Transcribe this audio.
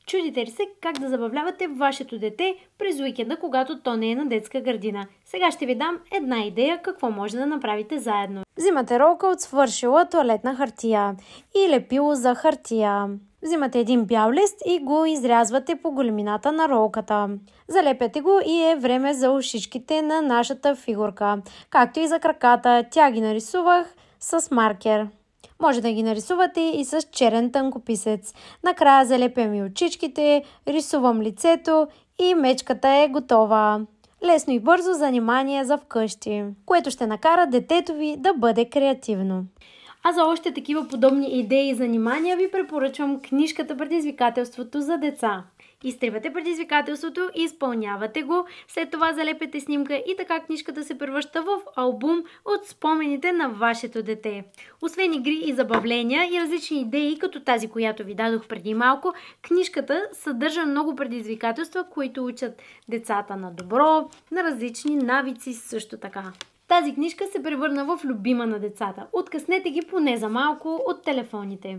Чудите ли се как да забавлявате вашето дете през уикенда, когато то не е на детска градина? Сега ще ви дам една идея какво може да направите заедно. Взимате ролка от свършила тоалетна хартия и лепило за хартия. Взимате един бял лист и го изрязвате по големината на ролката. Залепяте го и е време за ушичките на нашата фигурка, както и за краката. Тя ги нарисувах с маркер. Може да ги нарисувате и с черен тънкописец. Накрая залепям и очичките, рисувам лицето и мечката е готова. Лесно и бързо занимание за вкъщи, което ще накара детето ви да бъде креативно. А за още такива подобни идеи и занимания ви препоръчвам книжката "Предизвикателството за деца". Изтривате предизвикателството, изпълнявате го, след това залепяте снимка и така книжката се превръща в албум от спомените на вашето дете. Освен игри и забавления и различни идеи, като тази, която ви дадох преди малко, книжката съдържа много предизвикателства, които учат децата на добро, на различни навици също така. Тази книжка се превърна в любима на децата. Откъснете ги поне за малко от телефоните.